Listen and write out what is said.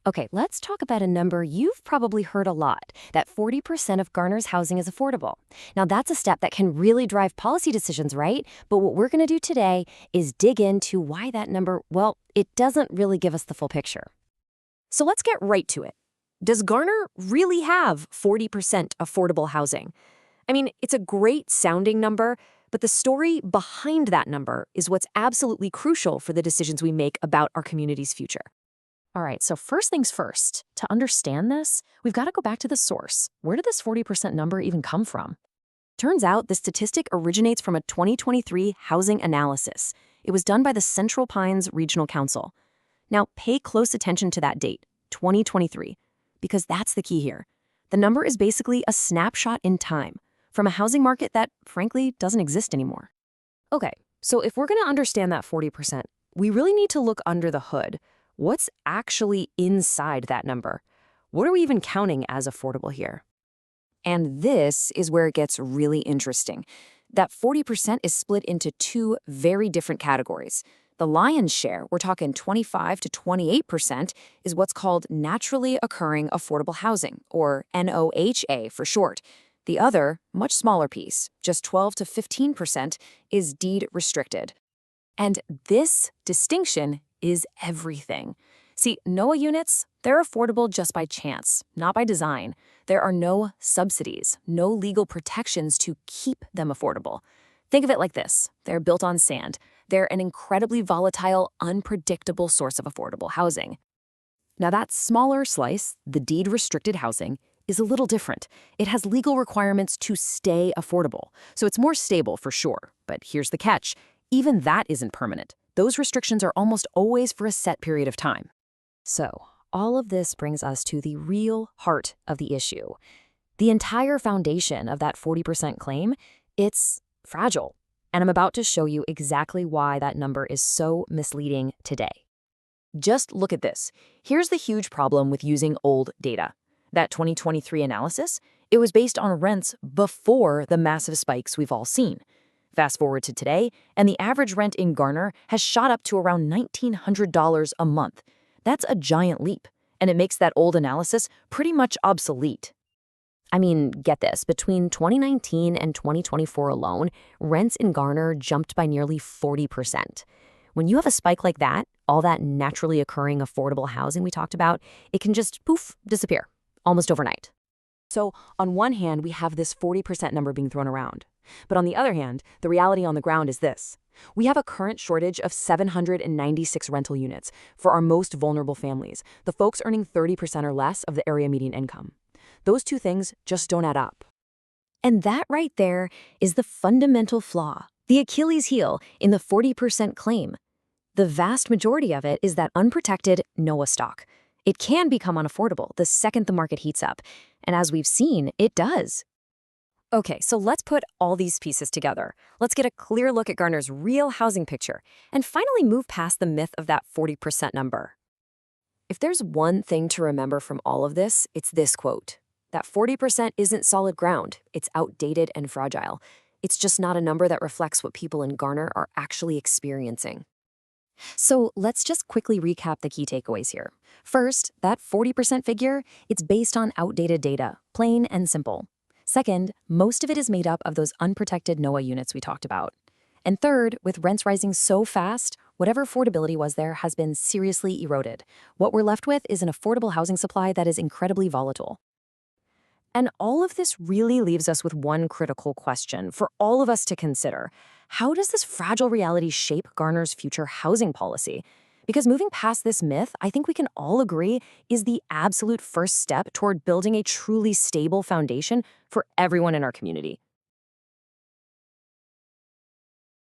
Okay, let's talk about a number you've probably heard a lot, that 40% of Garner's housing is affordable. Now, that's a step that can really drive policy decisions, right? But what we're going to do today is dig into why that number, well, it doesn't really give us the full picture. So let's get right to it. Does Garner really have 40% affordable housing? I mean, it's a great sounding number, but the story behind that number is what's absolutely crucial for the decisions we make about our community's future. All right, so first things first, to understand this, we've got to go back to the source. Where did this 40% number even come from? Turns out the statistic originates from a 2023 housing analysis. It was done by the Central Pines Regional Council. Now, pay close attention to that date, 2023, because that's the key here. The number is basically a snapshot in time from a housing market that, frankly, doesn't exist anymore. Okay, so if we're going to understand that 40%, we really need to look under the hood. What's actually inside that number? What are we even counting as affordable here? And this is where it gets really interesting. That 40% is split into two very different categories. The lion's share, we're talking 25 to 28%, is what's called naturally occurring affordable housing, or NOHA for short. The other, much smaller piece, just 12 to 15%, is deed restricted. And this distinction is everything. See, NOAA units, they're affordable just by chance, not by design. There are no subsidies, no legal protections to keep them affordable. Think of it like this. They're built on sand. They're an incredibly volatile, unpredictable source of affordable housing. Now that smaller slice, the deed-restricted housing, is a little different. It has legal requirements to stay affordable, so it's more stable for sure. But here's the catch. Even that isn't permanent. Those restrictions are almost always for a set period of time. So, all of this brings us to the real heart of the issue. The entire foundation of that 40% claim, it's fragile. And I'm about to show you exactly why that number is so misleading today. Just look at this. Here's the huge problem with using old data. That 2023 analysis, it was based on rents before the massive spikes we've all seen. Fast forward to today, and the average rent in Garner has shot up to around $1,900 a month. That's a giant leap, and it makes that old analysis pretty much obsolete. I mean, get this, between 2019 and 2024 alone, rents in Garner jumped by nearly 40%. When you have a spike like that, all that naturally occurring affordable housing we talked about, it can just, poof, disappear, almost overnight. So on one hand, we have this 40% number being thrown around. But on the other hand, the reality on the ground is this. We have a current shortage of 796 rental units for our most vulnerable families, the folks earning 30% or less of the area median income. Those two things just don't add up. And that right there is the fundamental flaw, the Achilles heel in the 40% claim. The vast majority of it is that unprotected NOAA stock. It can become unaffordable the second the market heats up. And as we've seen, it does. Okay, so let's put all these pieces together. Let's get a clear look at Garner's real housing picture and finally move past the myth of that 40% number. If there's one thing to remember from all of this, it's this quote. That 40% isn't solid ground. It's outdated and fragile. It's just not a number that reflects what people in Garner are actually experiencing. So let's just quickly recap the key takeaways here. First, that 40% figure, it's based on outdated data, plain and simple. Second, most of it is made up of those unprotected NOAA units we talked about. And third, with rents rising so fast, whatever affordability was there has been seriously eroded. What we're left with is an affordable housing supply that is incredibly volatile. And all of this really leaves us with one critical question for all of us to consider. How does this fragile reality shape Garner's future housing policy? Because moving past this myth, I think we can all agree, is the absolute first step toward building a truly stable foundation for everyone in our community.